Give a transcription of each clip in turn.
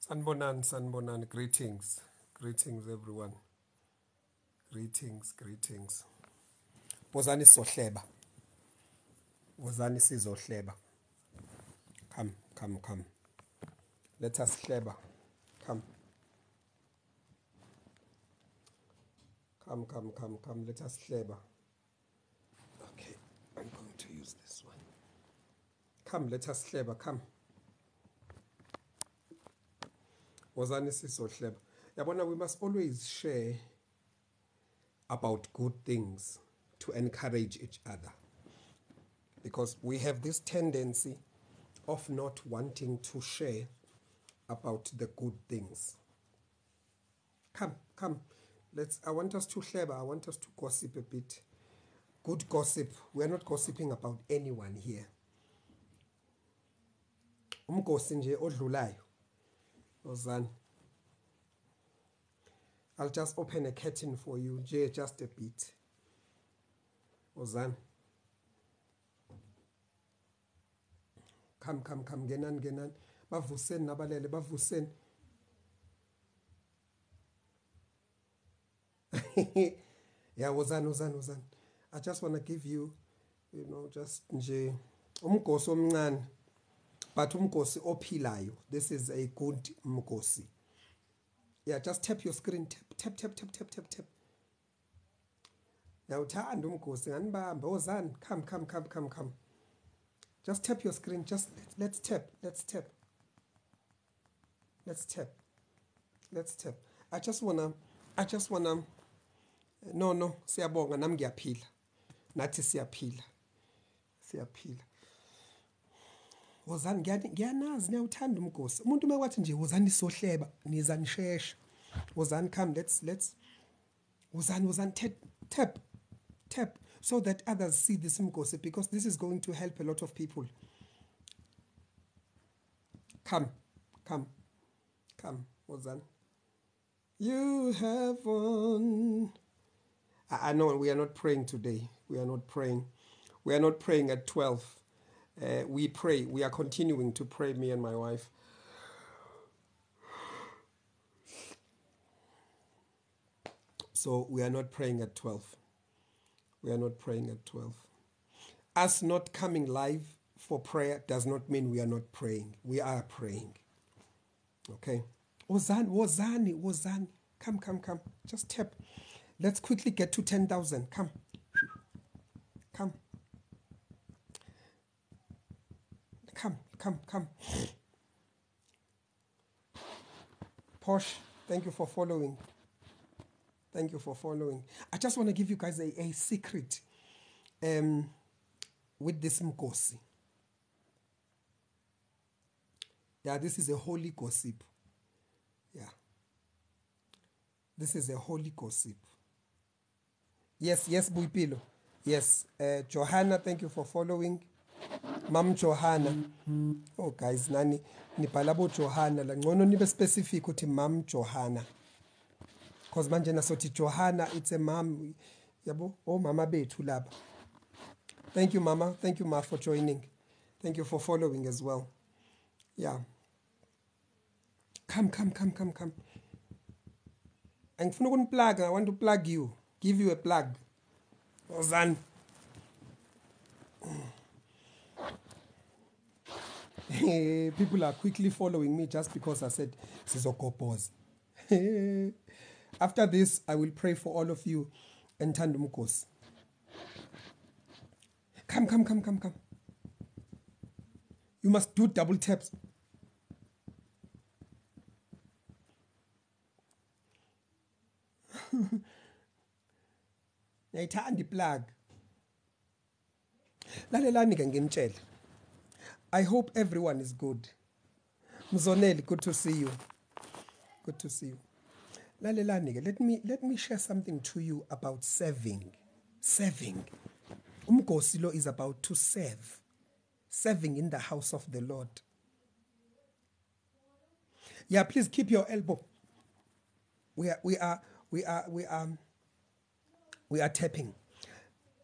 Sanbonan, Sanbonan, greetings. Greetings, everyone. Greetings, greetings. Wozani sizohleba. Wozani sizohleba. Come, come, come. Let us hleba. Come. Come, come, come, come. Let us hleba. Okay, I'm going to use this one. Come, let us hleba. Come. Wozani sizohleba. Yabona, we must always share about good things to encourage each other. Because we have this tendency of not wanting to share about the good things. Come, come. I want us to share, I want us to gossip a bit. Good gossip. We're not gossiping about anyone here. Umgosi nje odlulayo. Ozan. I'll just open a curtain for you, just a bit. Ozan. Come, come, come. Genan, genan. Bavusen nabalele, bavusen. Yeah, Ozan. I just want to give you, just nje umgosi omncane, but umgosi ophilayo. This is a good umgosi. Yeah, just tap your screen. Tap. Now uthanda umgosi nganibamba. Ozan, come. Just tap your screen. Just let's tap. I just wanna no siyabonga nami ngiyaphila. Nathi siyaphila. Wozani ngiyanazi niyawuthanda umgosi. Umuntu mekwathi nje wozani sohleba nizanishesha. Wozani come let's wozani tap so that others see this umgosi, because this is going to help a lot of people. Come wozani. You have won. I know we are not praying today. We are not praying at 12. We pray. We are continuing to pray, me and my wife. So we are not praying at 12. Us not coming live for prayer does not mean we are not praying. We are praying. Okay. Wozani. Come. Just tap. Let's quickly get to 10,000. Come. Posh, thank you for following. I just want to give you guys a secret with this mkosi. Yeah, this is a holy gossip. Yeah. This is a holy gossip. Yes, Buipilo. Yes, Johanna, thank you for following. Mam Johanna. Oh, guys, nani nibhalabo Johanna la ngcono nibe specific uthi Mam Johanna. Because manje nasothi Johanna, it's a mom. Yabo, oh mama bethu laba. Thank you, Mama. Thank you, Ma, for joining. Thank you for following as well. Yeah. Come. Angifuna ukunplug. I want to plug you. Give you a plug. Ozan. People are quickly following me just because I said Sizokopos. After this, I will pray for all of you and Tandumukos. Come. You must do double taps. Yayithanda iplug. Lalelani ke nginitshela. I hope everyone is good. Mzoneli, good to see you. Lalelani ke, let me share something to you about serving. Umgosi lo is about to serve. Serving in the house of the Lord. Yeah, please keep your elbow. We are tapping.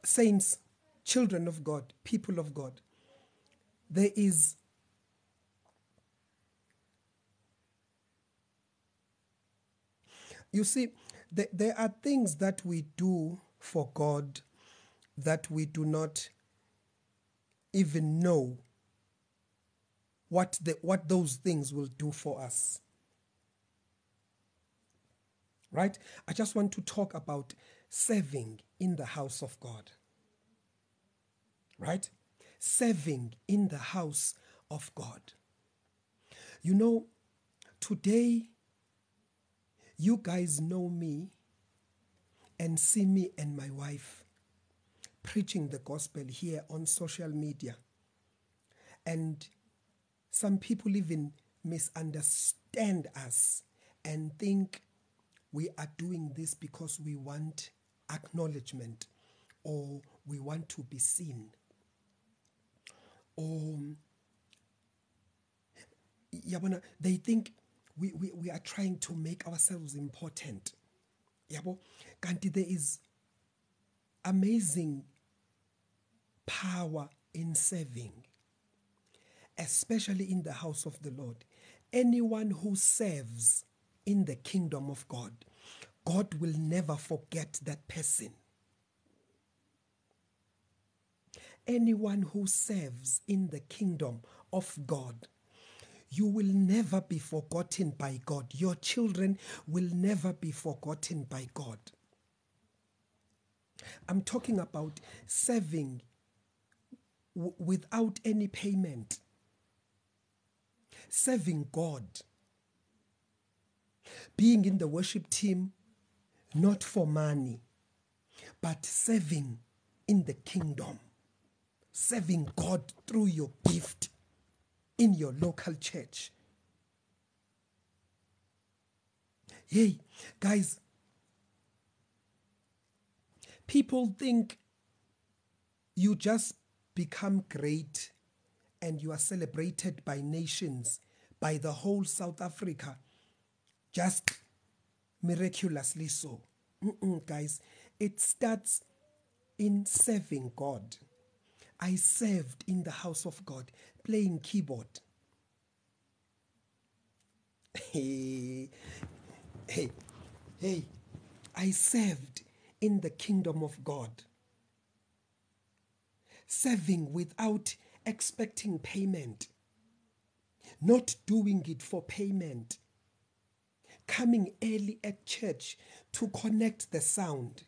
Saints, children of God, people of God. There is You see, there are things that we do for God that we do not even know what those things will do for us. Right? I just want to talk about serving in the house of God. Right? Serving in the house of God. You know, today, you guys know me and see me and my wife preaching the gospel here on social media. And some people even misunderstand us and think we are doing this because we want acknowledgement or we want to be seen. Or they think we are trying to make ourselves important. Kanti there is amazing power in serving, especially in the house of the Lord. Anyone who serves in the kingdom of God, God will never forget that person. Anyone who serves in the kingdom of God, you will never be forgotten by God. Your children will never be forgotten by God. I'm talking about serving without any payment. Serving God. Being in the worship team, not for money, but serving in the kingdom. Serving God through your gift in your local church. Hey, guys, people think you just become great and you are celebrated by nations, by the whole South Africa, just miraculously so. Guys, it starts in serving God. I served in the house of God, playing keyboard. Hey, I served in the kingdom of God. Serving without expecting payment. Not doing it for payment. Coming early at church to connect the sound.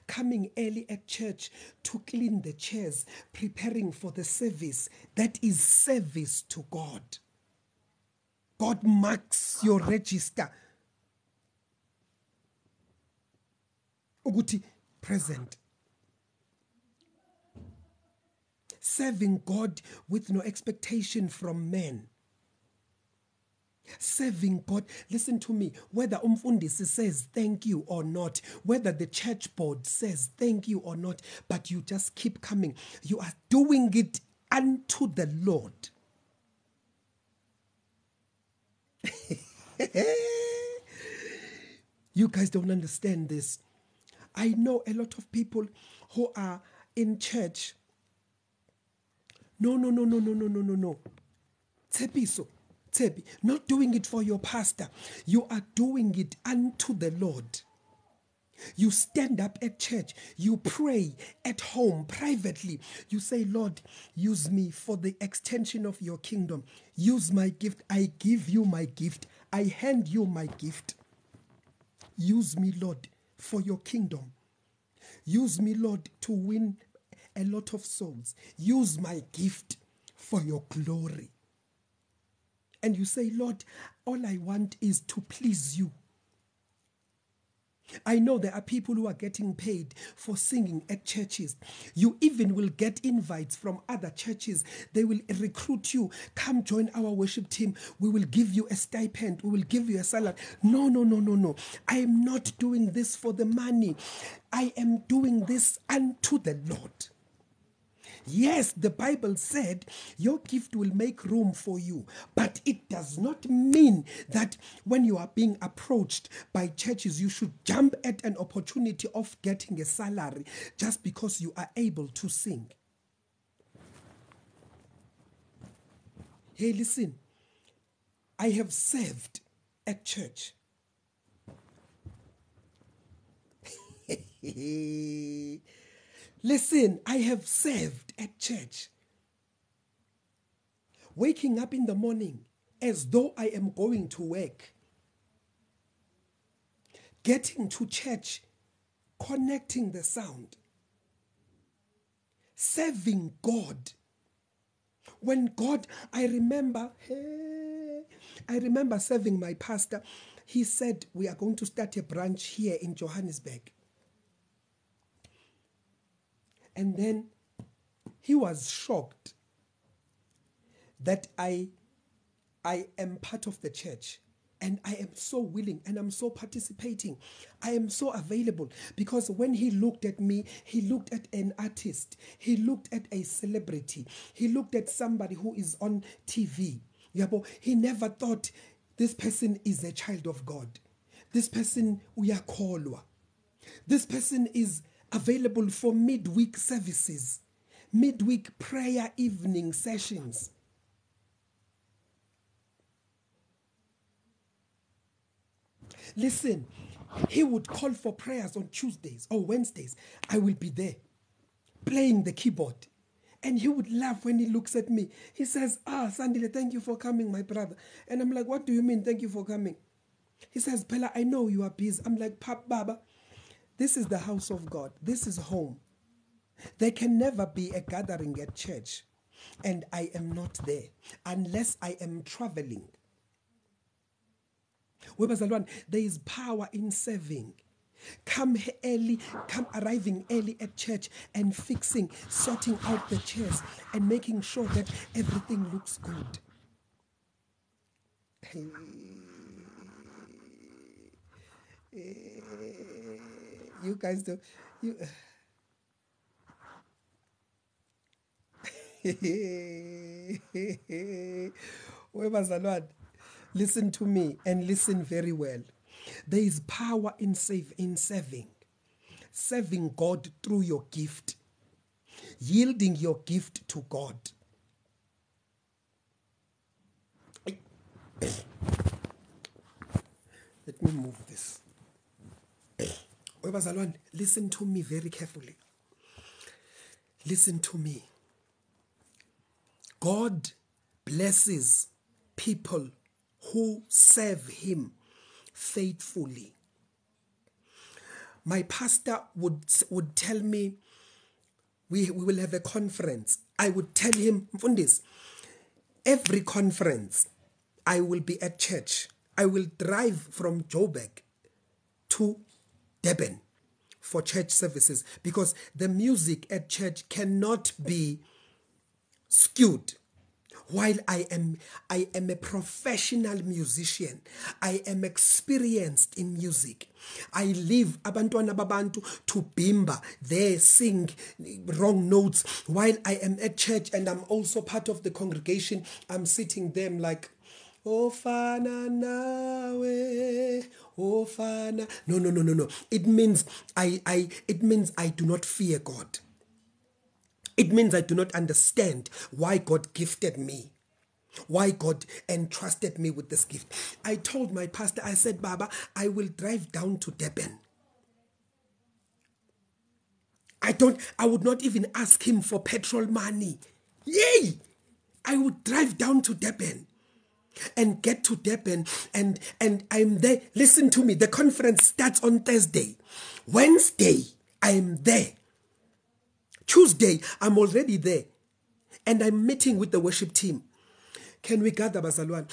Coming early at church to clean the chairs, preparing for the service. That is service to God. God marks your register. Uguti, present. Serving God with no expectation from men. Serving God, listen to me, whether umfundisi says thank you or not, whether the church board says thank you or not, but you just keep coming. You are doing it unto the Lord. You guys don't understand this. I know a lot of people who are in church. No. Tsepiso. Tsepi, not doing it for your pastor. You are doing it unto the Lord. You stand up at church. You pray at home, privately. You say, Lord, use me for the extension of your kingdom. Use my gift. I give you my gift. I hand you my gift. Use me, Lord, for your kingdom. Use me, Lord, to win a lot of souls. Use my gift for your glory. And you say, Lord, all I want is to please you. I know there are people who are getting paid for singing at churches. You even will get invites from other churches. They will recruit you. Come join our worship team. We will give you a stipend. We will give you a salary. No. I am not doing this for the money. I am doing this unto the Lord. Yes, the Bible said your gift will make room for you, but it does not mean that when you are being approached by churches, you should jump at an opportunity of getting a salary just because you are able to sing. Hey, listen, I have served at church. Listen, I have served at church. Waking up in the morning as though I am going to work. Getting to church, connecting the sound. Serving God. When God, I remember serving my pastor. He said, we are going to start a branch here in Johannesburg. And then he was shocked that I am part of the church. And I am so willing and I'm so participating. I am so available because when he looked at me, he looked at an artist. He looked at a celebrity. He looked at somebody who is on TV. He never thought this person is a child of God. This person uyakolwa. This person is available for midweek services, midweek prayer evening sessions. Listen, he would call for prayers on Tuesdays or Wednesdays. I will be there playing the keyboard. And he would laugh when he looks at me. He says, Sandile, thank you for coming, my brother. And I'm like, what do you mean, thank you for coming? He says, Pella, I know you are busy. I'm like, Pap, Baba, this is the house of God. This is home. There can never be a gathering at church and I am not there unless I am traveling. There is power in serving. Come early, arriving early at church and sorting out the chairs and making sure that everything looks good. You guys do. Listen to me and listen very well. There is power in serving. Serving God through your gift. Yielding your gift to God. Let me move this. Listen to me very carefully. Listen to me. God blesses people who serve him faithfully. My pastor would tell me, we will have a conference. I would tell him, Mfundis, every conference, I will be at church. I will drive from Joburg to Durban for church services because the music at church cannot be skewed. While I am a professional musician, I am experienced in music. I leave abantwana babantu to bimba, they sing wrong notes. While I am at church and I'm also part of the congregation, I'm sitting there like, Ofana nawe, Ofana. No. It means I do not fear God. It means I do not understand why God gifted me, why God entrusted me with this gift. I told my pastor, I said, Baba, I will drive down to Durban. I would not even ask him for petrol money. Yay! I would drive down to Durban and get to Durban and I'm there. Listen to me, the conference starts on Thursday. Wednesday, I'm there. Tuesday, I'm already there. And I'm meeting with the worship team. Can we gather, Bazalwane?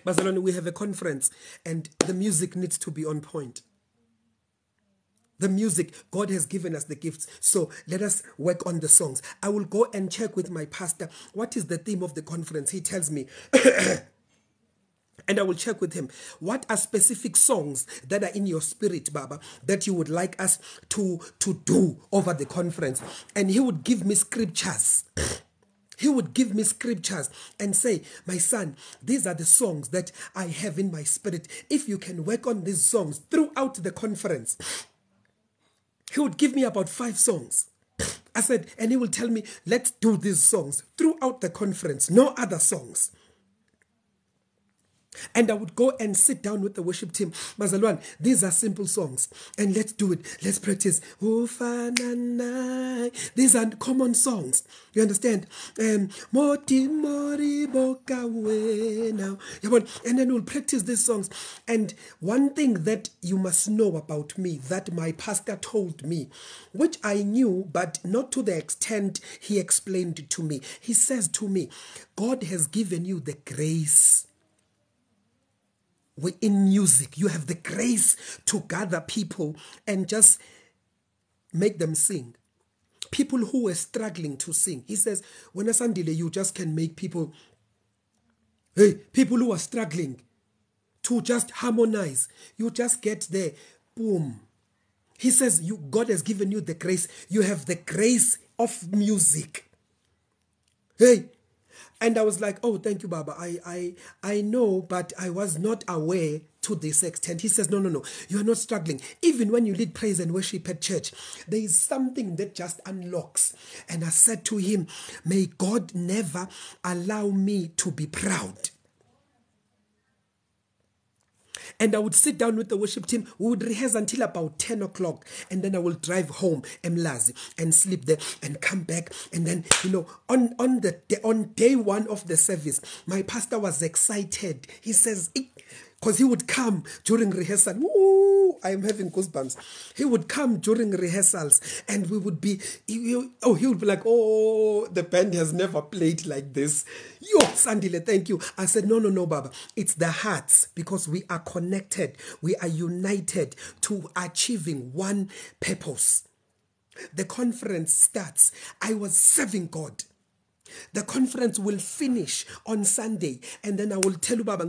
Bazalwane, we have a conference and the music needs to be on point. The music, God has given us the gifts. So let us work on the songs. I will go and check with my pastor. What is the theme of the conference? He tells me. And I will check with him. What are specific songs that are in your spirit, Baba, that you would like us to do over the conference? And he would give me scriptures. He would give me scriptures and say, my son, these are the songs that I have in my spirit. If you can work on these songs throughout the conference. He would give me about 5 songs. I said, and he will tell me, let's do these songs throughout the conference. No other songs. And I would go and sit down with the worship team. Bazalwan, these are simple songs. And let's do it. Let's practice. These are common songs. You understand? Moti mori boka we now. And then we'll practice these songs. And one thing that you must know about me, that my pastor told me, which I knew, but not to the extent he explained to me. He says to me, God has given you the grace. In music, you have the grace to gather people and just make them sing. People who were struggling to sing. He says, when Asandile, you just can make people who are struggling to just harmonize. You just get there. Boom. He says, God has given you the grace. You have the grace of music. And I was like, oh, thank you, Baba. I know, but I was not aware to this extent. He says, no. You are not struggling. Even when you lead praise and worship at church, there is something that just unlocks. And I said to him, may God never allow me to be proud. And I would sit down with the worship team. We would rehearse until about 10 o'clock. And then I will drive home, Emlazi, and sleep there and come back. And then, on day one of the service, my pastor was excited. He says, because he would come during rehearsal. Woo, I am having goosebumps. He would come during rehearsals and we would be, he would be like, oh, the band has never played like this. Yo, Sandile, thank you. I said, no, Baba. It's the hearts, because we are connected. We are united to achieving one purpose. The conference starts. I was serving God. The conference will finish on Sunday, and then I will tell you, Baba,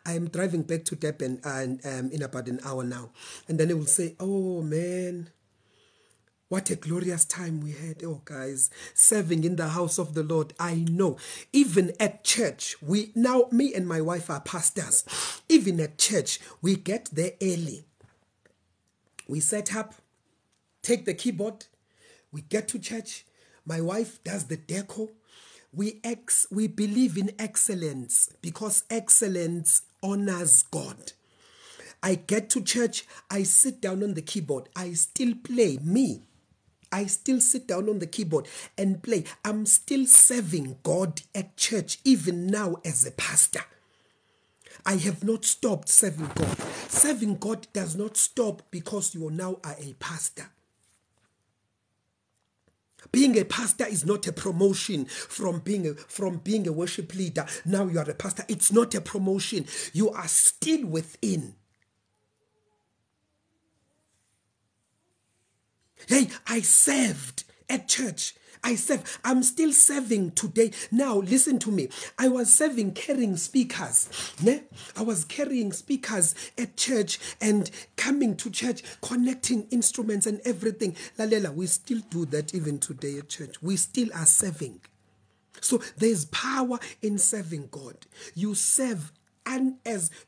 I am driving back to Durban and in about an hour now. And then he will say, oh man, what a glorious time we had. Oh guys, serving in the house of the Lord. I know, even at church, me and my wife are pastors. Even at church, we get there early. We set up, take the keyboard, we get to church. My wife does the deco. We believe in excellence because excellence honors God. I get to church, I sit down on the keyboard, I still play I still sit down on the keyboard and play. I'm still serving God at church, even now as a pastor. I have not stopped serving God. Serving God does not stop because you now are a pastor. Being a pastor is not a promotion from being a worship leader. Now you are a pastor. It's not a promotion. You are still within. Hey, I served at church. I'm still serving today. Now, listen to me. I was carrying speakers. I was carrying speakers at church and coming to church, connecting instruments and everything. Lalela, we still do that even today at church. We still are serving. So there's power in serving God. You serve, and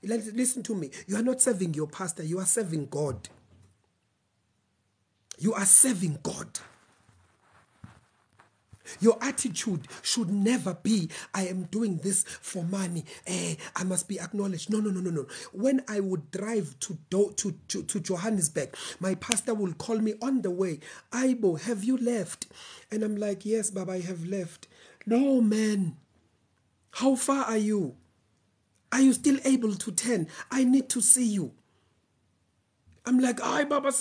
listen to me, you are not serving your pastor, you are serving God. You are serving God. Your attitude should never be, I am doing this for money. I must be acknowledged. No. When I would drive to Johannesburg, my pastor will call me on the way. Aibo, have you left? And I'm like, yes, Baba, I have left. No, man. How far are you? Are you still able to turn? I need to see you. I'm like, Baba,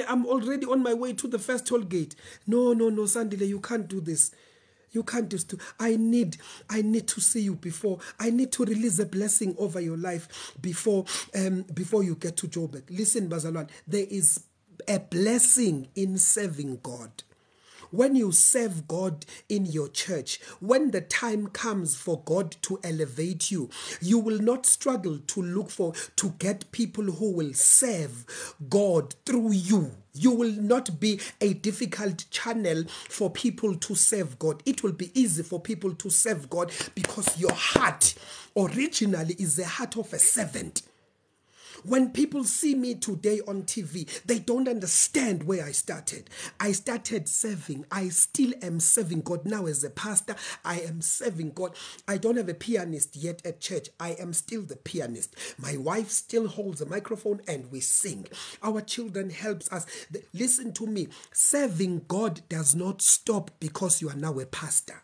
I'm already on my way to the first toll gate. No, Sandile, you can't do this. You can't do this. I need to see you before. I need to release a blessing over your life before you get to Joburg. Listen, Bazalwan, there is a blessing in serving God. When you serve God in your church, when the time comes for God to elevate you, you will not struggle to get people who will serve God through you. You will not be a difficult channel for people to serve God. It will be easy for people to serve God because your heart originally is the heart of a servant. When people see me today on TV, they don't understand where I started. I started serving. I still am serving God now as a pastor. I am serving God. I don't have a pianist yet at church. I am still the pianist. My wife still holds a microphone and we sing. Our children helps us. Listen to me. Serving God does not stop because you are now a pastor.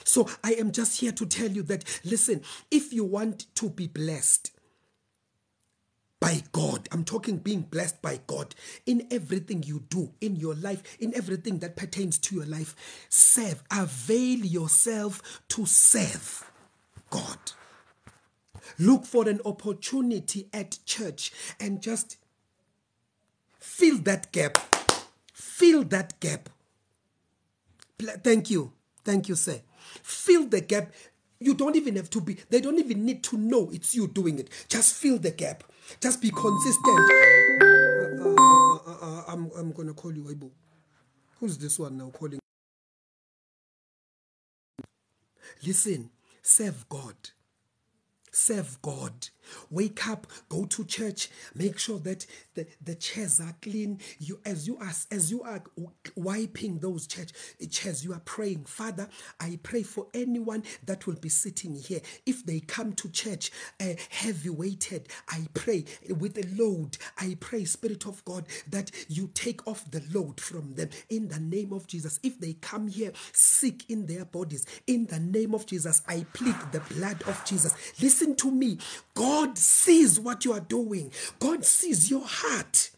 So I am just here to tell you that, listen, if you want to be blessed by God, I'm talking being blessed by God in everything you do, in your life, in everything that pertains to your life, serve, avail yourself to serve God. Look for an opportunity at church and just fill that gap. Fill that gap. Thank you, sir. Fill the gap. You don't even have to be, they don't even need to know it's you doing it. Just fill the gap. Just be consistent. I'm going to call you, Ibu. Who's this one now calling? Listen, serve God. Serve God. Wake up, go to church, make sure that the chairs are clean. As you are wiping those chairs, you are praying, Father, I pray for anyone that will be sitting here. If they come to church heavy weighted, I pray with a load. I pray, Spirit of God, that you take off the load from them in the name of Jesus. If they come here sick in their bodies, in the name of Jesus, I plead the blood of Jesus. Listen to me. God sees what you are doing. God sees your heart.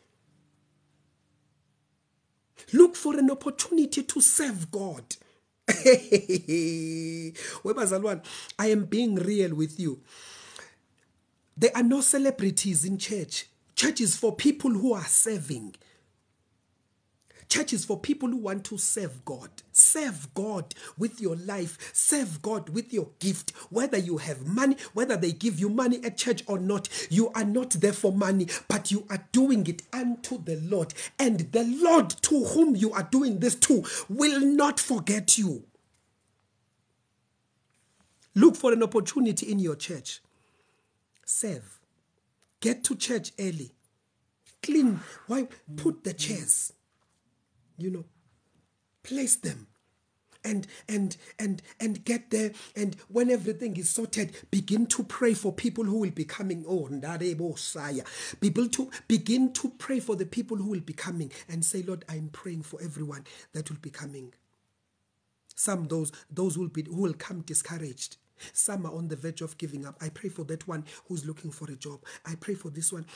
Look for an opportunity to serve God. Webazalwan, I am being real with you. There are no celebrities in church. Church is for people who are serving. Church is for people who want to serve God. Serve God with your life. Serve God with your gift. Whether you have money, whether they give you money at church or not, you are not there for money, but you are doing it unto the Lord. And the Lord to whom you are doing this to will not forget you. Look for an opportunity in your church. Serve. Get to church early. Clean. Why? Put the chairs. Place them and get there, and when everything is sorted, begin to pray for people who will be coming. Begin to pray for the people who will be coming and say, Lord, I'm praying for everyone that will be coming. Some those who will come discouraged. Some are on the verge of giving up. I pray for that one who's looking for a job. I pray for this one.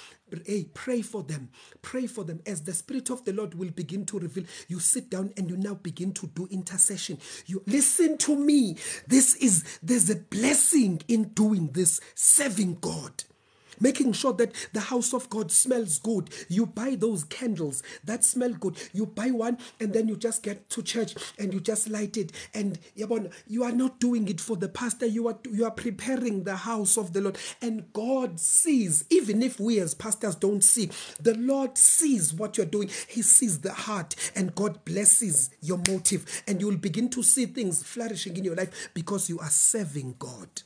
Hey, pray for them. Pray for them. As the Spirit of the Lord will begin to reveal, you sit down and you now begin to do intercession. You listen to me. There's a blessing in doing this, serving God. Making sure that the house of God smells good. You buy those candles that smell good. You buy one and then you just get to church and you just light it. And you are not doing it for the pastor. You are preparing the house of the Lord. And God sees, even if we as pastors don't see, the Lord sees what you're doing. He sees the heart, and God blesses your motive. And you will begin to see things flourishing in your life because you are serving God.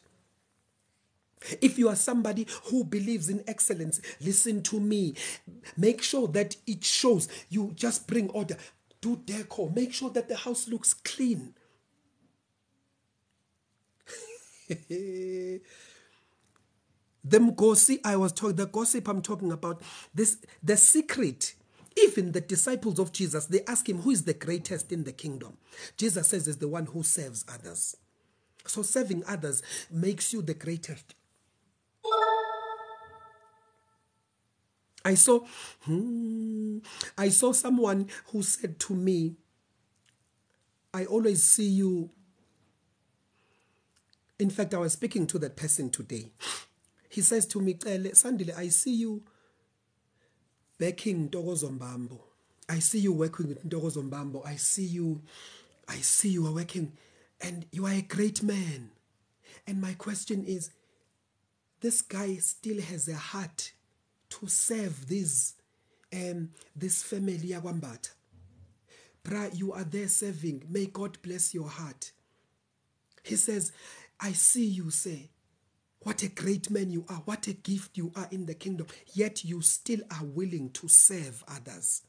If you are somebody who believes in excellence, listen to me. Make sure that it shows. You just bring order. Do decor. Make sure that the house looks clean. The gossip I'm talking about, the secret. Even the disciples of Jesus, they ask him, who is the greatest in the kingdom? Jesus says is the one who serves others. So serving others makes you the greatest. I saw someone who said to me, I always see you. In fact, I was speaking to that person today. He says to me, Sandile, I see you backing Ntokozo Mbambo. I see you working with Ntokozo Mbambo. I see you are working, and you are a great man. And my question is, this guy still has a heart to serve this family yakwambatha. Bra, you are there serving. May God bless your heart. He says, I see you say, What a great man you are. What a gift you are in the kingdom. Yet you still are willing to serve others.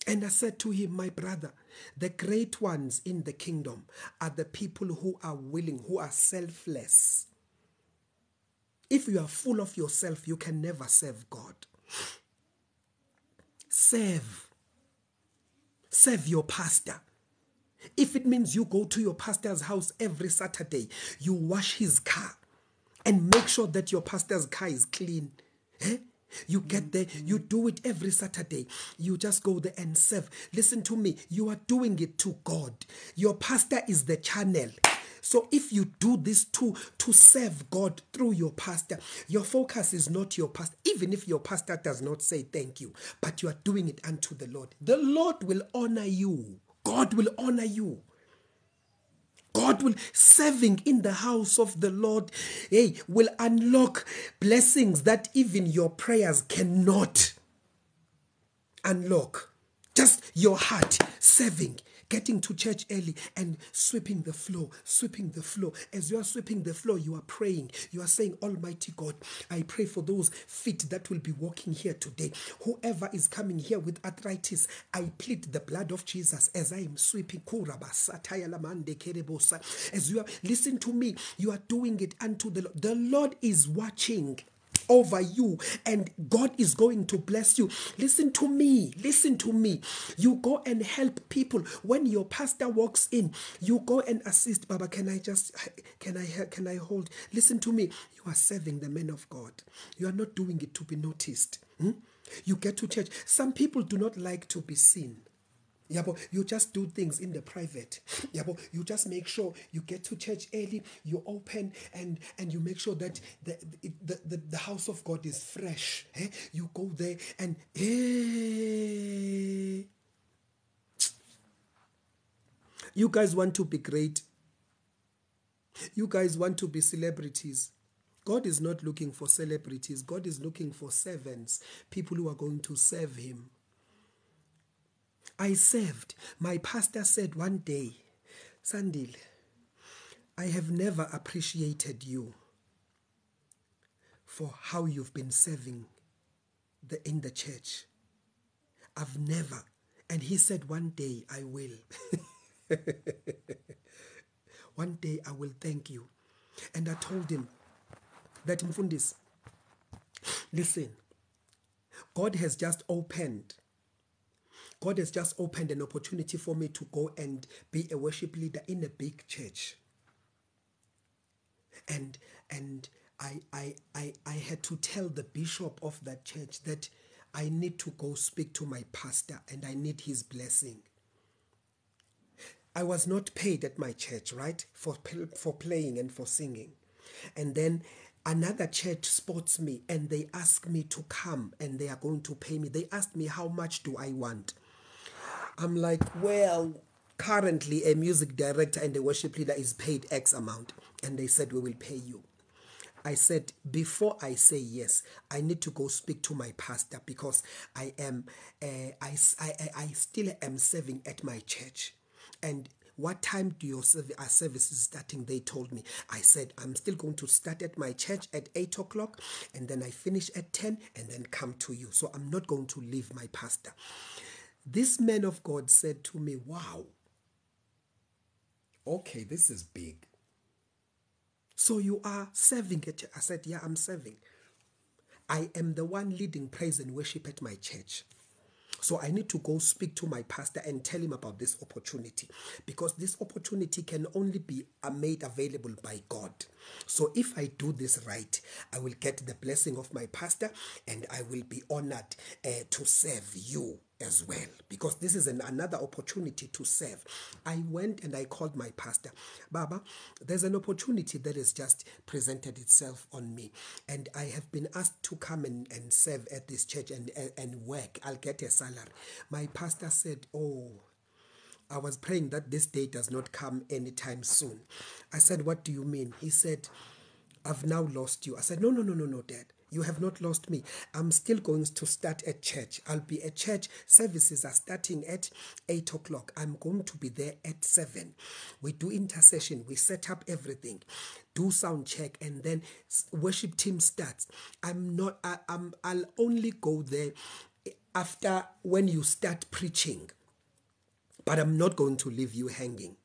And I said to him, my brother, the great ones in the kingdom are the people who are willing, who are selfless. If you are full of yourself, you can never serve God. Serve. Serve your pastor. If it means you go to your pastor's house every Saturday, you wash his car and make sure that your pastor's car is clean. You get there, you do it every Saturday. You just go there and serve. Listen to me, you are doing it to God. Your pastor is the channel. So if you do this to serve God through your pastor, your focus is not your pastor. Even if your pastor does not say thank you, but you are doing it unto the Lord. The Lord will honor you. God will honor you. God will, serving in the house of the Lord, will unlock blessings that even your prayers cannot unlock. Just your heart serving, getting to church early and sweeping the floor, sweeping the floor. As you are sweeping the floor, you are praying. You are saying, Almighty God, I pray for those feet that will be walking here today. Whoever is coming here with arthritis, I plead the blood of Jesus as I am sweeping. As you are, listen to me, you are doing it unto the Lord. The Lord is watching over you, and God is going to bless you. Listen to me. You go and help people. When your pastor walks in, you go and assist. Baba, can I hold? Listen to me. You are serving the men of God. You are not doing it to be noticed. You get to church. Some people do not like to be seen. You just do things in the private. You just make sure you get to church early, you open, and you make sure that the house of God is fresh. You go there and you guys want to be great. You guys want to be celebrities. God is not looking for celebrities. God is looking for servants, people who are going to serve him. I served. My pastor said one day, Sandile, I have never appreciated you for how you've been serving in the church. I've never. And he said, one day I will. One day I will thank you. And I told him that, Mfundis, listen, God has just opened an opportunity for me to go and be a worship leader in a big church. And I had to tell the bishop of that church that I need to go speak to my pastor and I need his blessing. I was not paid at my church, right, for playing and for singing. And then another church spots me and they ask me to come and they are going to pay me. They asked me, how much do I want? I'm like, well, currently a music director and a worship leader is paid X amount. And they said, we will pay you. I said, before I say yes, I need to go speak to my pastor because I still am serving at my church. And what time do your services starting? They told me. I said, I'm still going to start at my church at 8 o'clock and then I finish at 10 and then come to you. So I'm not going to leave my pastor. This man of God said to me, wow, okay, this is big. So you are serving at church? I said, yeah, I'm serving. I am the one leading praise and worship at my church. So I need to go speak to my pastor and tell him about this opportunity because this opportunity can only be made available by God. So if I do this right, I will get the blessing of my pastor and I will be honored to serve you as well because this is another opportunity to serve. I went and I called my pastor. Baba, there's an opportunity that has just presented itself on me and I have been asked to come and serve at this church and work. I'll get a salary. My pastor said, oh, I was praying that this day does not come anytime soon. I said, what do you mean? He said, I've now lost you. I said, no, Dad. You have not lost me. I'm still going to start at church. I'll be at church. Services are starting at 8 o'clock. I'm going to be there at 7. We do intercession. We set up everything. Do sound check. And then worship team starts. I'll only go there after when you start preaching. But I'm not going to leave you hanging.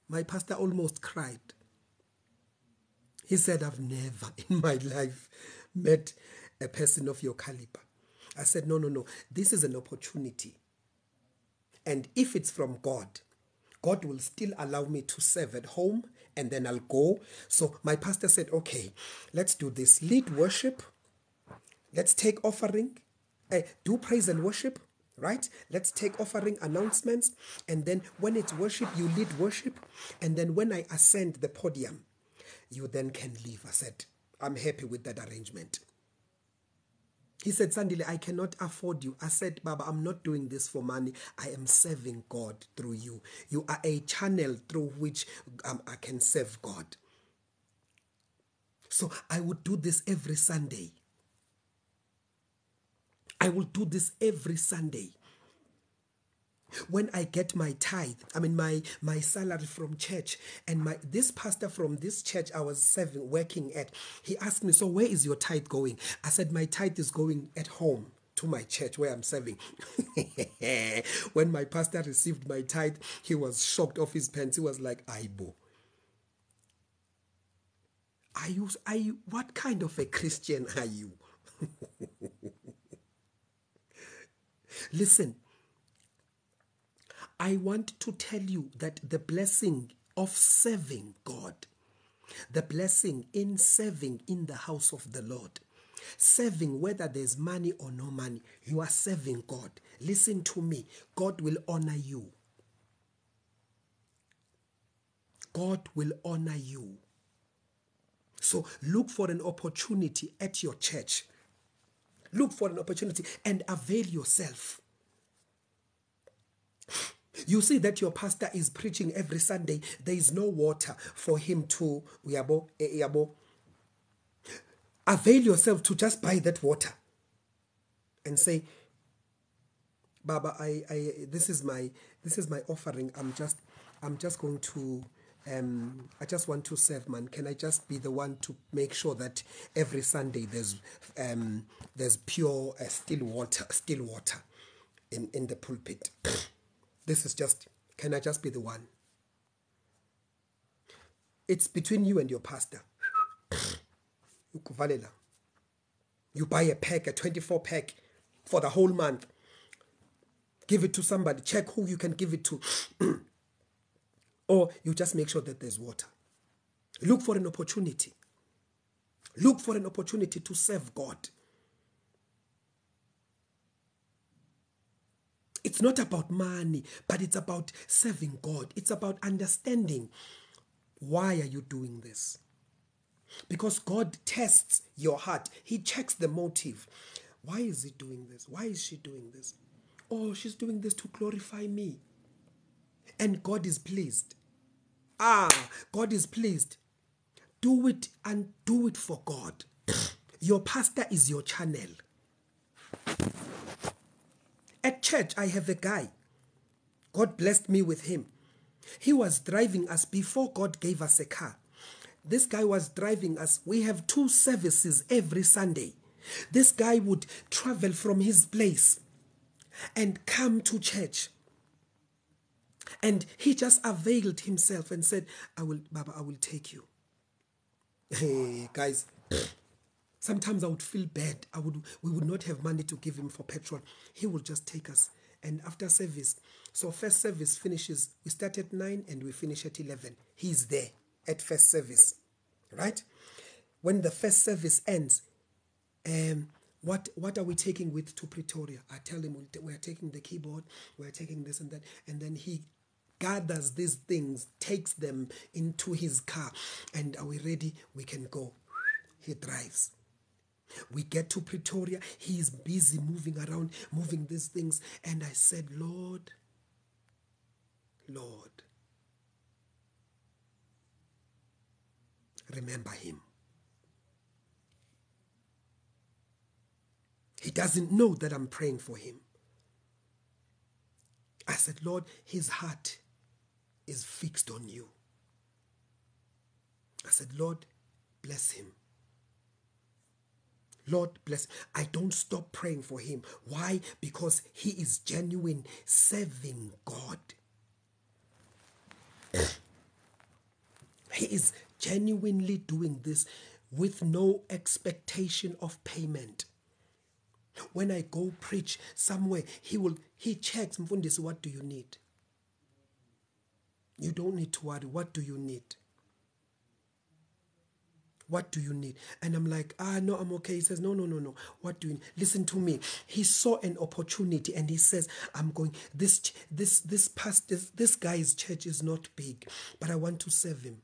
My pastor almost cried. He said, I've never in my life met a person of your caliber. I said, no. This is an opportunity. And if it's from God, God will still allow me to serve at home and then I'll go. So my pastor said, okay, let's do this. Lead worship. Let's take offering. Do praise and worship, right? Let's take offering announcements. And then when it's worship, you lead worship. And then when I ascend the podium, you then can leave. I said, I'm happy with that arrangement. He said, Sandile, I cannot afford you. I said, Baba, I'm not doing this for money. I am serving God through you. You are a channel through which I can serve God. So I would do this every Sunday. I will do this every Sunday. When I get my tithe, my salary from church, and this pastor from this church I was working at, he asked me, so where is your tithe going? I said, my tithe is going at home to my church where I'm serving. When my pastor received my tithe, he was shocked off his pants. He was like, Aibo. Are you, what kind of a Christian are you? Listen, I want to tell you that the blessing of serving God, the blessing in serving in the house of the Lord, serving whether there's money or no money, you are serving God. Listen to me. God will honor you. God will honor you. So look for an opportunity at your church. Look for an opportunity and avail yourself. You see that your pastor is preaching every Sunday. There is no water for him to avail yourself to just buy that water and say, Baba, this is my offering. I'm just going to I just want to serve, man. Can I just be the one to make sure that every Sunday there's pure still water in the pulpit? This is just, can I just be the one? It's between you and your pastor. You buy a pack, a 24 pack for the whole month. Give it to somebody. Check who you can give it to. Or you just make sure that there's water. Look for an opportunity. Look for an opportunity to serve God. It's not about money, but it's about serving God. It's about understanding, why are you doing this? Because God tests your heart. He checks the motive. Why is he doing this? Why is she doing this? Oh, she's doing this to glorify me. And God is pleased. God is pleased. Do it and do it for God. Your pastor is your channel. At church, I have a guy. God blessed me with him. He was driving us before God gave us a car. This guy was driving us. We have 2 services every Sunday. This guy would travel from his place and come to church. And he just availed himself and said, Baba, I will take you. Hey, guys, sometimes I would feel bad. We would not have money to give him for petrol. He will just take us. And after service, so first service finishes, we start at 9 and we finish at 11. He's there at first service, right? When the first service ends, what are we taking with to Pretoria? I tell him we're taking the keyboard, we're taking this and that. And then he gathers these things, takes them into his car. And are we ready? We can go. He drives. We get to Pretoria. He is busy moving around, moving these things. And I said, Lord, remember him. doesn't know that I'm praying for him. I said, Lord, his heart is fixed on you. I said, Lord, bless him. Lord, bless. I don't stop praying for him. Why? Because he is genuine, serving God. He is genuinely doing this with no expectation of payment. When I go preach somewhere, he checks, Mfundisi, what do you need? You don't need to worry. What do you need? What do you need? And I'm like, no, I'm okay. He says, no. What do you need? Listen to me. He saw an opportunity and he says, I'm going, this guy's church is not big, but I want to serve him.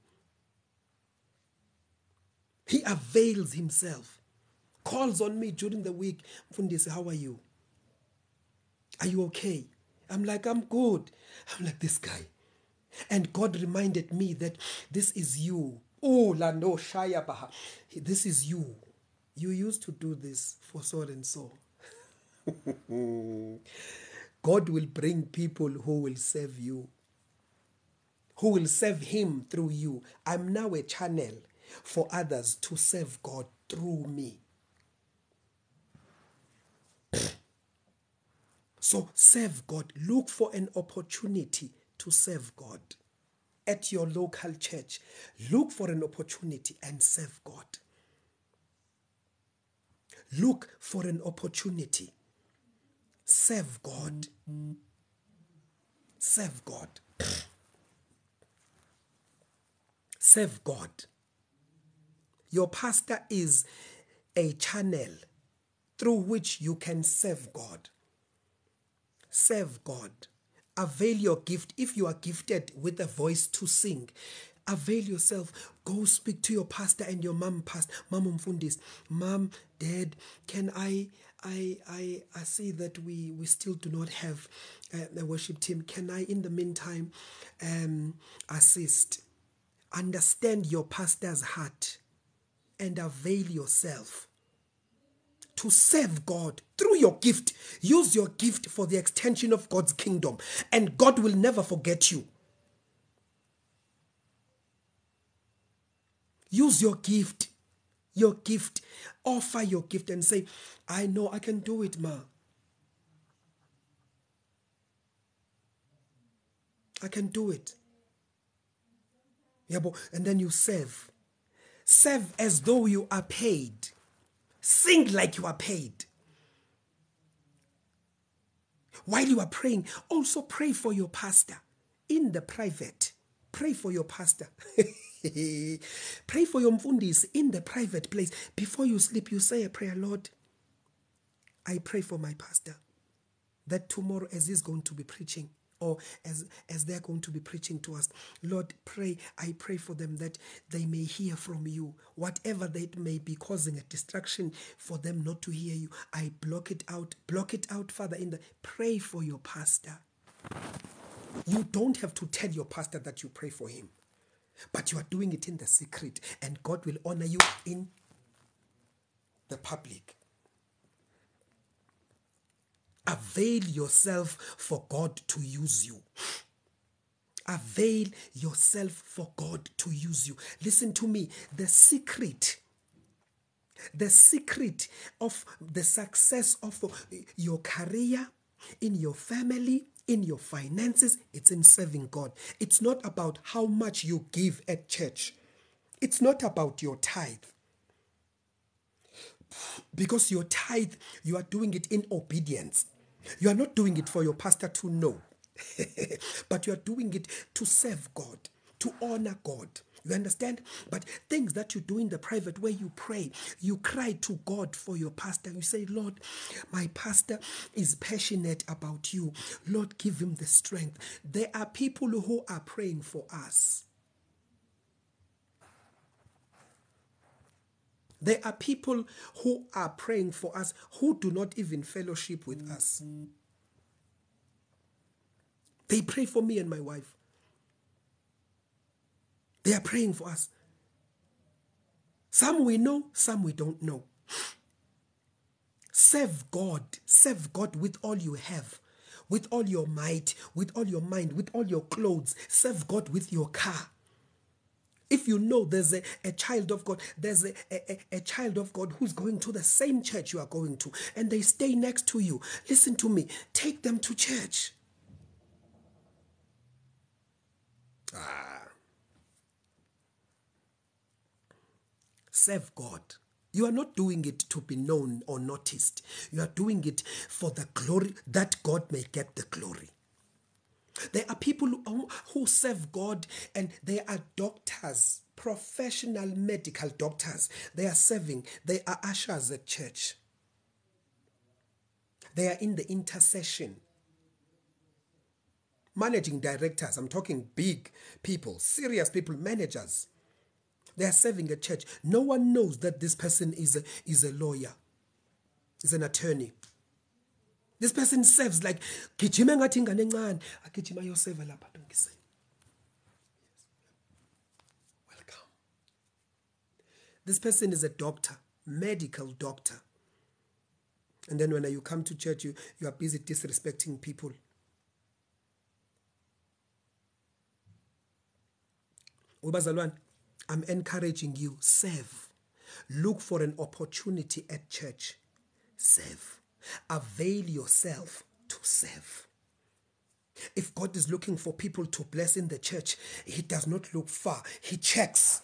He avails himself. Calls on me during the week. Mfundisi, how are you? Are you okay? I'm like, I'm good. I'm like, this guy. And God reminded me that this is you. Oh, Lando Shaya Baha. This is you. You used to do this for so and so. God will bring people who will serve you, who will serve him through you. I'm now a channel for others to serve God through me. So serve God. Look for an opportunity to serve God. At your local church, look for an opportunity and serve God. Look for an opportunity. Serve God. Serve God. Serve God. Your pastor is a channel through which you can serve God. Serve God. Avail your gift. If you are gifted with a voice to sing, avail yourself. Go speak to your pastor and your mom, pastor, Mom Mfundis. Mom, Dad, can I see that we still do not have a worship team. Can I, in the meantime, assist? Understand your pastor's heart and avail yourself to serve God through your gift. Use your gift for the extension of God's kingdom, and God will never forget you. Use your gift. Your gift. Offer your gift and say, I know I can do it, Ma. I can do it. Yeah, and then you serve. Serve as though you are paid. Sing like you are paid. While you are praying, also pray for your pastor in the private. Pray for your pastor. Pray for your mfundis in the private place. Before you sleep, you say a prayer, Lord, I pray for my pastor that tomorrow as he's going to be preaching, or as they're going to be preaching to us, Lord, I pray for them that they may hear from you. Whatever that may be causing a distraction for them not to hear you, I block it out, Father. Pray for your pastor. You don't have to tell your pastor that you pray for him, but you are doing it in the secret, and God will honor you in the public. Avail yourself for God to use you. Avail yourself for God to use you. Listen to me. The secret of the success of your career, in your family, in your finances, it's in serving God. It's not about how much you give at church. It's not about your tithe. Because your tithe, you are doing it in obedience. You are not doing it for your pastor to know. But you are doing it to serve God, to honor God. You understand? But things that you do in the private, where you pray, you cry to God for your pastor. You say, Lord, my pastor is passionate about you. Lord, give him the strength. There are people who are praying for us. There are people who are praying for us who do not even fellowship with us. They pray for me and my wife. They are praying for us. Some we know, some we don't know. Serve God with all you have, with all your might, with all your mind, with all your clothes. Serve God with your car. If you know there's a child of God, there's a child of God who's going to the same church you are going to, and they stay next to you, listen to me, take them to church. Serve God. You are not doing it to be known or noticed. You are doing it for the glory, that God may get the glory. There are people who serve God, and they are doctors, professional medical doctors. They are serving. They are ushers at church. They are in the intercession. Managing directors, I'm talking big people, serious people, managers. They are serving a church. No one knows that this person is a lawyer, is an attorney. This person serves like gijima ngathi ingane encane, agijima yoseva lapha ngiseni. Welcome. This person is a doctor, medical doctor. And then when you come to church, you are busy disrespecting people. Ubazalwane, I'm encouraging you, serve. Look for an opportunity at church. Serve. Avail yourself to serve. If God is looking for people to bless in the church, he does not look far. He checks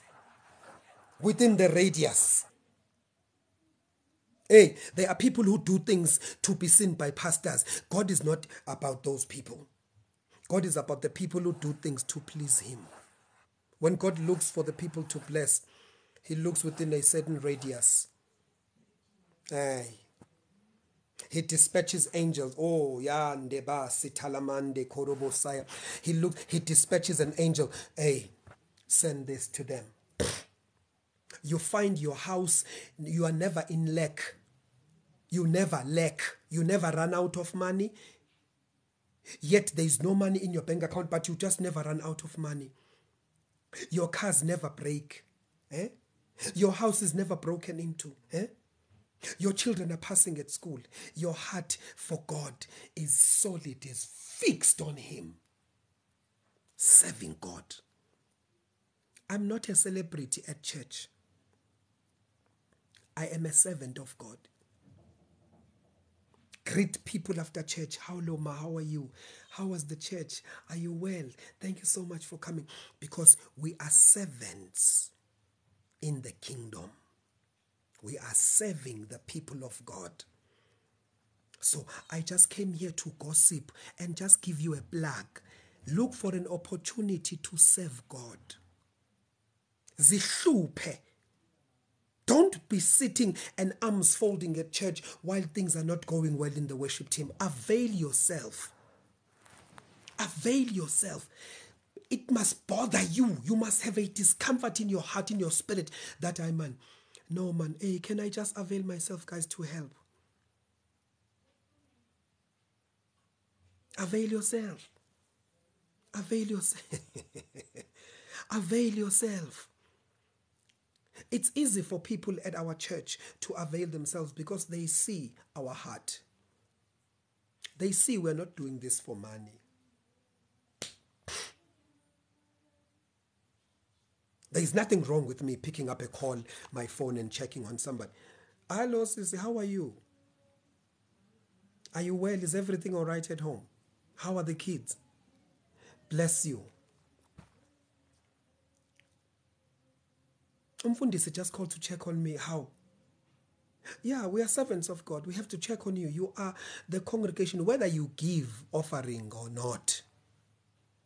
within the radius. Hey, there are people who do things to be seen by pastors. God is not about those people. God is about the people who do things to please him. When God looks for the people to bless, he looks within a certain radius. Hey. He dispatches angels. Oh, ya ndeba sitalamande korobosaya. He dispatches an angel. Hey, send this to them. You find your house, you are never in lack. You never lack. You never run out of money. Yet there is no money in your bank account, but you just never run out of money. Your cars never break. Eh? Your house is never broken into. Eh? Your children are passing at school. Your heart for God is solid, is fixed on him. Serving God. I'm not a celebrity at church. I am a servant of God. Greet people after church. Hello, ma, how are you? How was the church? Are you well? Thank you so much for coming. Because we are servants in the kingdom. We are serving the people of God. So I just came here to gossip and just give you a plug. Look for an opportunity to serve God. Zihluphe. Don't be sitting and arms folding at church while things are not going well in the worship team. Avail yourself. Avail yourself. It must bother you. You must have a discomfort in your heart, in your spirit, that I, man. No, man. Hey, can I just avail myself, guys, to help? Avail yourself. Avail yourself. Avail yourself. It's easy for people at our church to avail themselves because they see our heart. They see we're not doing this for money. There's nothing wrong with me picking up a call, my phone, and checking on somebody. Hello, Sissy, how are you? Are you well? Is everything all right at home? How are the kids? Bless you. Umfundisi just called to check on me. How? Yeah, we are servants of God. We have to check on you. You are the congregation, whether you give offering or not.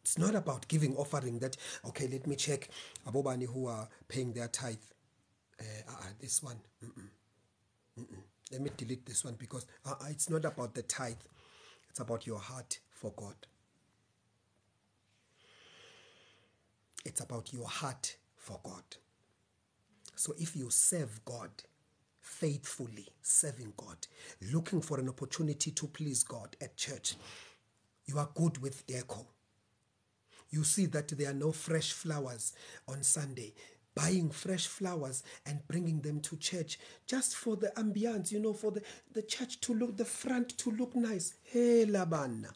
It's not about giving offering that, okay, let me check Abobani who are paying their tithe. This one. Let me delete this one because it's not about the tithe. It's about your heart for God. It's about your heart for God. So if you serve God faithfully, serving God, looking for an opportunity to please God at church, you are good with deco. You see that there are no fresh flowers on Sunday. buying fresh flowers and bringing them to church just for the ambience, for the church to look, the front to look nice. Hey, Labana,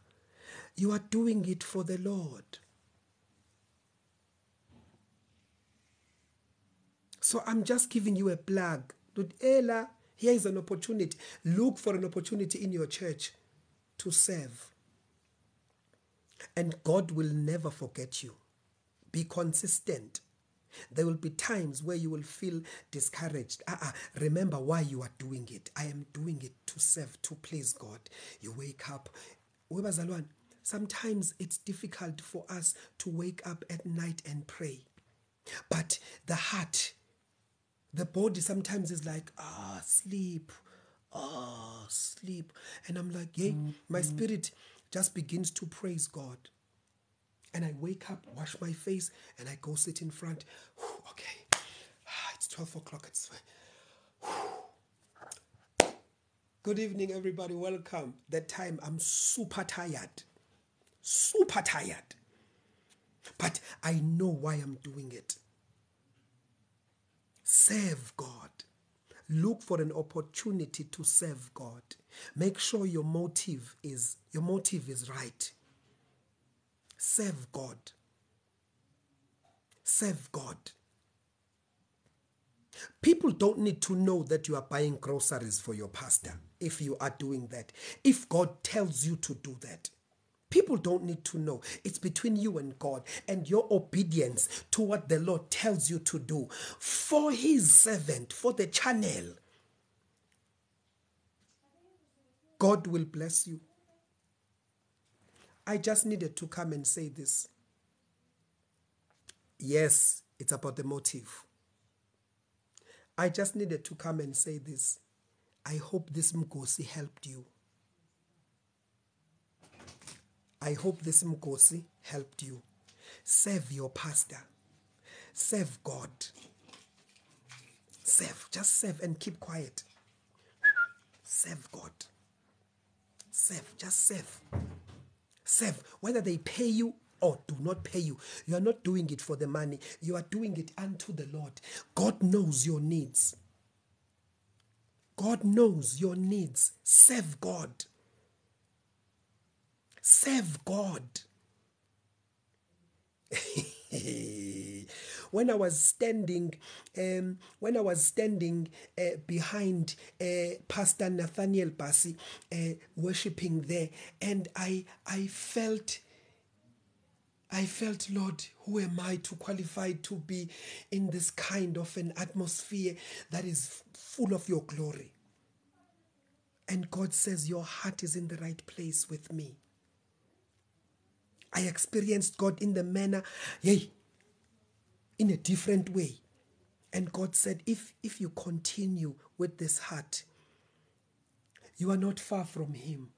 you are doing it for the Lord. So I'm just giving you a plug. Ella, here is an opportunity. Look for an opportunity in your church to serve. And God will never forget you. Be consistent. There will be times where you will feel discouraged. Remember why you are doing it. I am doing it to serve, to please God. You wake up. Sometimes it's difficult for us to wake up at night and pray. But the heart, the body sometimes is like, sleep. Sleep. And I'm like, hey, my spirit just begins to praise God. And I wake up, wash my face, and I go sit in front. Okay, it's 12 o'clock. It's good evening, everybody. Welcome. That time I'm super tired. Super tired. But I know why I'm doing it. Serve God. Look for an opportunity to serve God. Make sure your motive is right. Serve God. Serve God. People don't need to know that you are buying groceries for your pastor if you are doing that. If God tells you to do that, people don't need to know. It's between you and God and your obedience to what the Lord tells you to do for his servant, for the channel. God will bless you. I just needed to come and say this. Yes, it's about the motive. I just needed to come and say this. I hope this Mgosi helped you. I hope this Mgosi helped you. Serve your pastor. Serve God. Serve. Just serve and keep quiet. Serve God. Serve. Just serve. Serve. Whether they pay you or do not pay you, you are not doing it for the money. You are doing it unto the Lord. God knows your needs. God knows your needs. Serve God. Serve God. When I was standing behind Pastor Nathaniel Bassi, worshiping there, and I felt, Lord, who am I to qualify to be in this kind of an atmosphere that is full of your glory? And God says, your heart is in the right place with me. I experienced God in the manner, in a different way. And God said, if you continue with this heart, you are not far from him.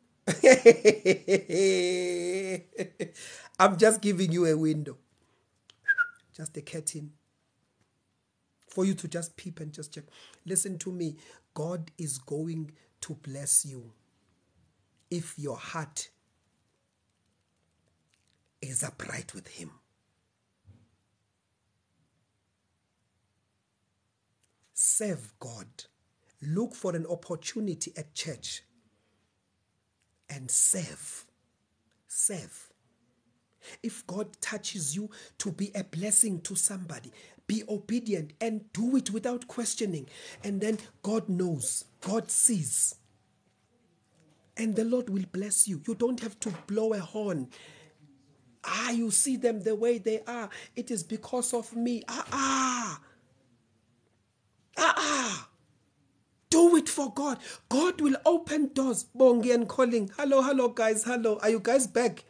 I'm just giving you a window. Just a curtain. For you to just peep and just check. Listen to me. God is going to bless you if your heart is upright with him. Serve God. Look for an opportunity at church and serve. Serve. If God touches you to be a blessing to somebody, be obedient and do it without questioning. And then God knows, God sees. And the Lord will bless you. You don't have to blow a horn. You see them the way they are. It is because of me. Do it for God. God will open doors. Bongi and calling. Hello, guys. Hello. Are you guys back?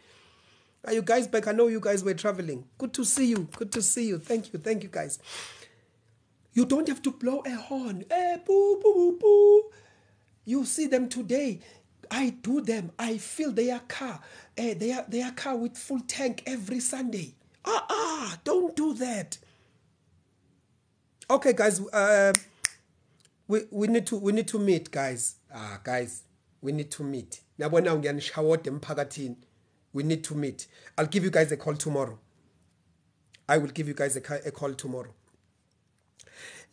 Are you guys back? I know you guys were traveling. Good to see you. Good to see you. Thank you, guys. You don't have to blow a horn. Boo, boo, boo, boo. You see them today. I do them. I fill their car. Their car with full tank every Sunday. Don't do that. Okay, guys. We need to meet, guys. Guys, we need to meet. We need to meet. I'll give you guys a call tomorrow. I will give you guys a call tomorrow.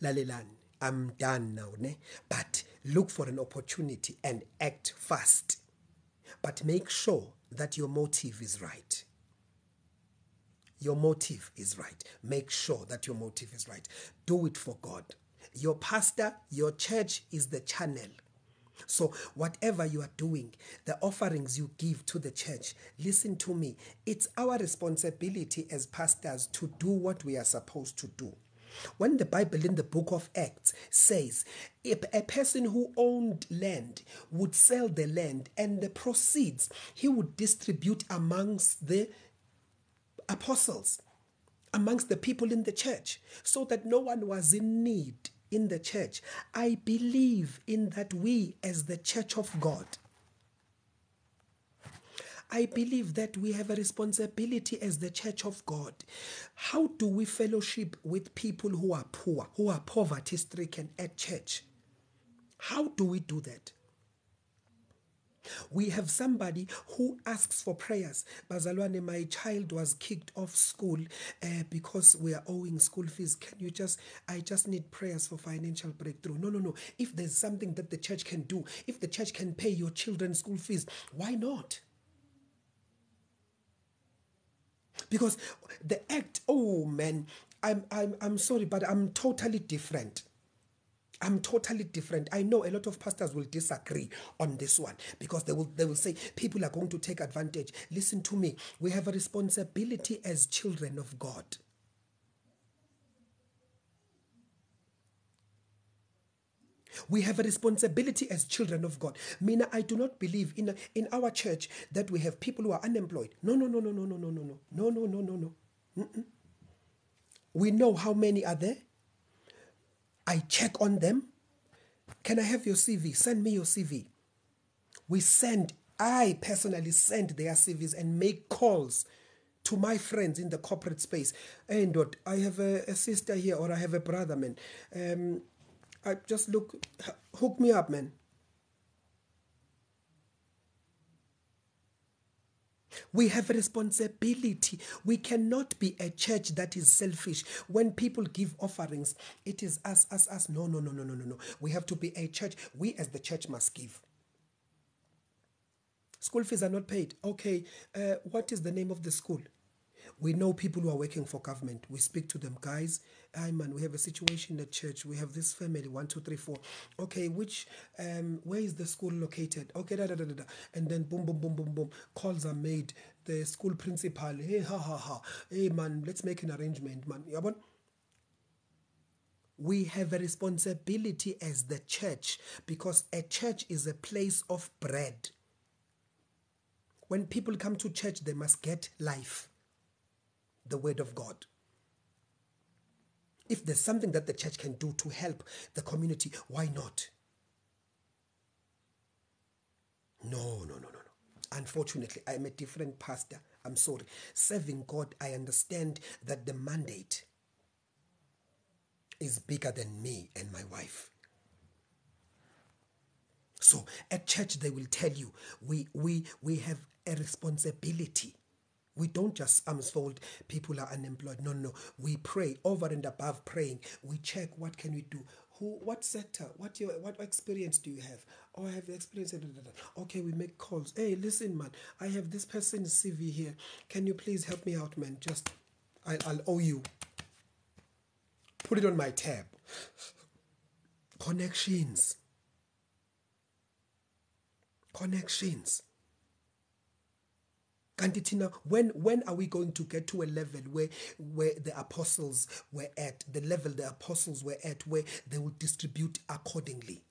Lalelan, I'm done now, ne? But look for an opportunity and act fast. But make sure that your motive is right. Your motive is right. Make sure that your motive is right. Do it for God. Your pastor, your church is the channel. So whatever you are doing, the offerings you give to the church, listen to me. It's our responsibility as pastors to do what we are supposed to do. When the Bible in the book of Acts says if a person who owned land would sell the land and the proceeds he would distribute amongst the apostles, amongst the people in the church, so that no one was in need in the church. I believe in that we as the church of God, I believe that we have a responsibility as the church of God. How do we fellowship with people who are poor, who are poverty stricken at church? How do we do that? We have somebody who asks for prayers. Bazalwane, my child was kicked off school because we are owing school fees. I just need prayers for financial breakthrough. No. If there's something that the church can do, if the church can pay your children's school fees, why not? Because the act, oh man, I'm sorry, but I'm totally different. I'm totally different. I know a lot of pastors will disagree on this one because they will say people are going to take advantage. Listen to me. We have a responsibility as children of God. We have a responsibility as children of God. Mina, I do not believe in our church that we have people who are unemployed. No. Mm-mm. We know how many are there. I check on them. Can I have your CV? Send me your CV. I personally send their CVs and make calls to my friends in the corporate space. And what I have a sister here, or I have a brother, man. I just hook me up, man. We have a responsibility. We cannot be a church that is selfish. When people give offerings, it is us. No. We have to be a church. We as the church must give. School fees are not paid. Okay, what is the name of the school? We know people who are working for government. We speak to them, guys. Man, we have a situation at church. We have this family, 1, 2, 3, 4. Okay, where is the school located? Okay, and then boom. Calls are made. The school principal, hey, hey, man, let's make an arrangement, man. We have a responsibility as the church because a church is a place of bread. When people come to church, they must get life, the word of God. If there's something that the church can do to help the community, why not? No. Unfortunately, I'm a different pastor. I'm sorry. Serving God, I understand that the mandate is bigger than me and my wife. So at church, they will tell you, we have a responsibility. We don't just unfold people are unemployed. No. We pray over and above praying. We check what can we do. What sector? What experience do you have? Oh, I have experience. Okay, we make calls. Hey, listen, man, I have this person's CV here. Can you please help me out, man? I'll owe you. Put it on my tab. Connections. When are we going to get to a level where the apostles were at, the level the apostles were at, where they will distribute accordingly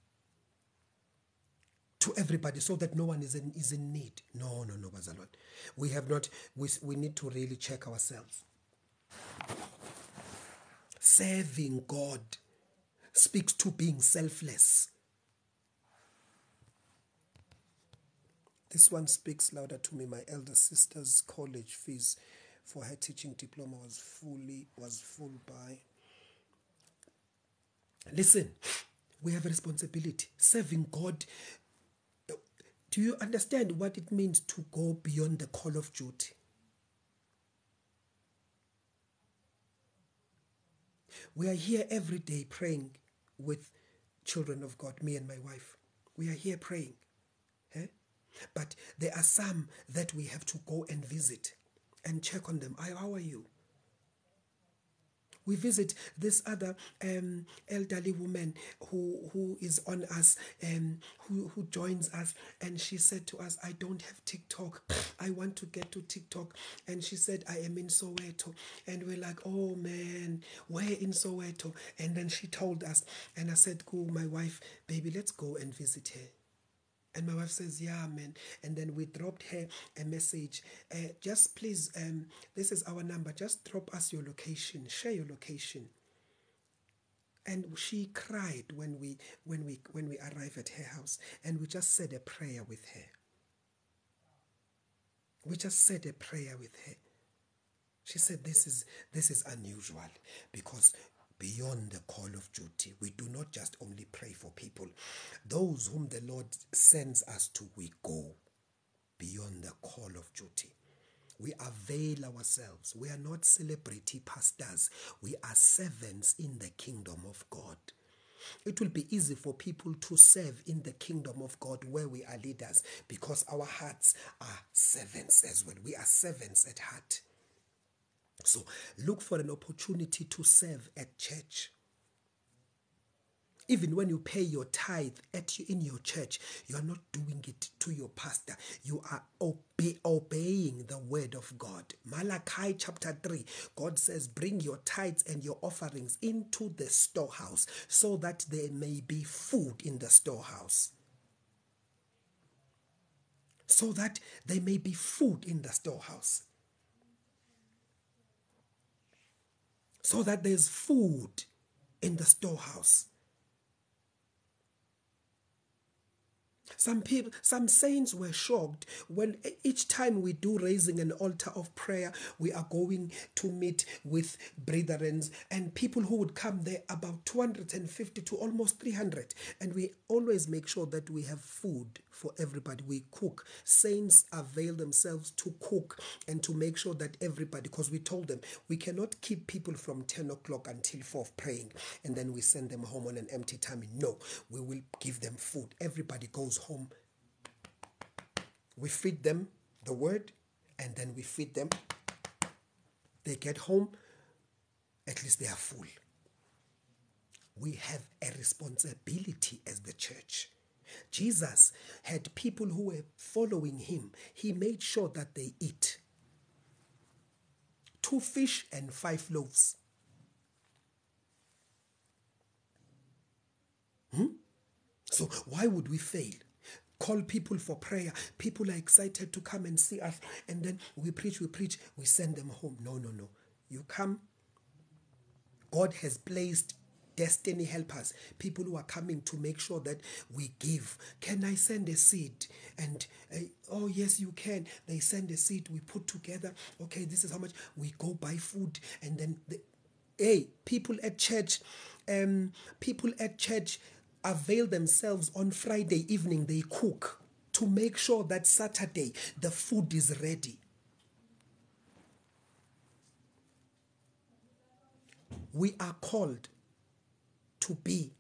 to everybody so that no one is in need? No, Bazalwan. We have not, we need to really check ourselves. Serving God speaks to being selfless. This one speaks louder to me. My elder sister's college fees for her teaching diploma was full by. Listen, we have a responsibility. Serving God. Do you understand what it means to go beyond the call of duty? We are here every day praying with children of God, me and my wife. We are here praying. Eh? But there are some that we have to go and visit and check on them. How are you? We visit this other elderly woman who is on us, who joins us, and she said to us, I don't have TikTok. I want to get to TikTok. And she said, I am in Soweto. And we're like, oh man, where in Soweto? And then she told us, and I said, go, my wife, baby, let's go and visit her. And my wife says, yeah, man. And then we dropped her a message. Just please, this is our number. Just drop us your location. Share your location. And she cried when we arrived at her house. And we just said a prayer with her. We just said a prayer with her. She said, this is unusual, because beyond the call of duty, we do not just only pray for people. Those whom the Lord sends us to, we go beyond the call of duty. We avail ourselves. We are not celebrity pastors. We are servants in the kingdom of God. It will be easy for people to serve in the kingdom of God where we are leaders, because our hearts are servants as well. We are servants at heart. So look for an opportunity to serve at church. Even when you pay your tithe in your church, you are not doing it to your pastor. You are obeying the word of God. Malachi chapter 3, God says, bring your tithes and your offerings into the storehouse, so that there may be food in the storehouse. So that there may be food in the storehouse. So that there's food in the storehouse. Some saints were shocked when each time we do raising an altar of prayer, we are going to meet with brethren, and people who would come there, about 250 to almost 300. And we always make sure that we have food for everybody. We cook. Saints avail themselves to cook and to make sure that everybody, because we told them we cannot keep people from 10 o'clock until 4 praying and then we send them home on an empty tummy. No, we will give them food. Everybody goes home. We feed them the word, and then we feed them. They get home, at least they are full. We have a responsibility as the church. Jesus had people who were following him. He made sure that they eat. 2 fish and 5 loaves. So why would we fail? Call people for prayer. People are excited to come and see us, and then we preach, we send them home. No. You come. God has placed destiny helpers, people who are coming to make sure that we give. Can I send a seed? And oh yes, you can. They send a seed. We put together. Okay, this is how much. We go buy food, and then people at church avail themselves on Friday evening. They cook to make sure that Saturday the food is ready. We are called to be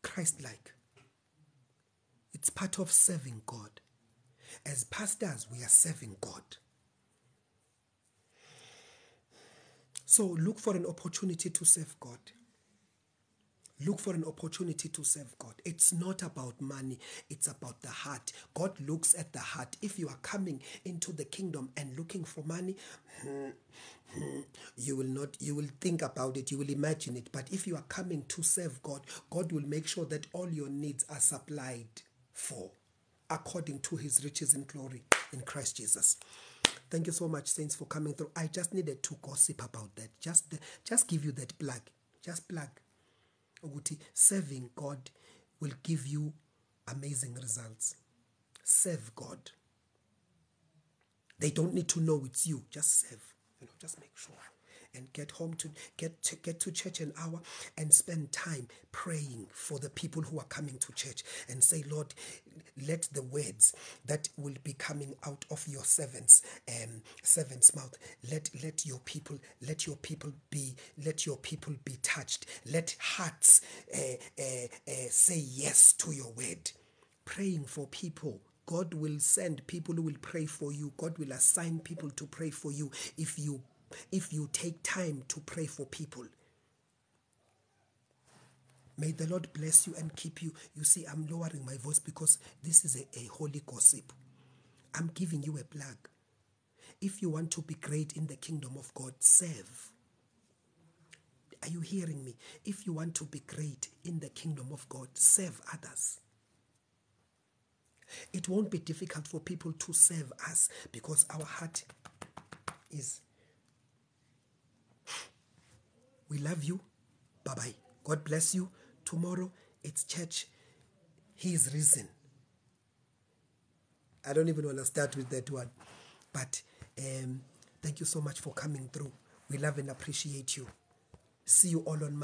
Christ-like. It's part of serving God. As pastors, we are serving God. So look for an opportunity to serve God. Look for an opportunity to serve God. It's not about money. It's about the heart. God looks at the heart. If you are coming into the kingdom and looking for money, you will think about it. You will imagine it. But if you are coming to serve God, God will make sure that all your needs are supplied for, according to his riches in glory in Christ Jesus. Thank you so much, saints, for coming through. I just needed to gossip about that. Just give you that plug. Just plug. Serving God will give you amazing results. Serve God. They don't need to know it's you. Just serve. Just make sure. and get to church an hour and spend time praying for the people who are coming to church, and say, Lord, let the words that will be coming out of your servants' mouth, let your people be touched. Let hearts say yes to your word. Praying for people. God will send people who will pray for you. God will assign people to pray for you if you take time to pray for people. May the Lord bless you and keep you. You see, I'm lowering my voice because this is a holy gossip. I'm giving you a plug. If you want to be great in the kingdom of God, serve. Are you hearing me? If you want to be great in the kingdom of God, serve others. It won't be difficult for people to serve us because our heart is, we love you. Bye-bye. God bless you. Tomorrow, it's church. He is risen. I don't even want to start with that one. But thank you so much for coming through. We love and appreciate you. See you all on Monday.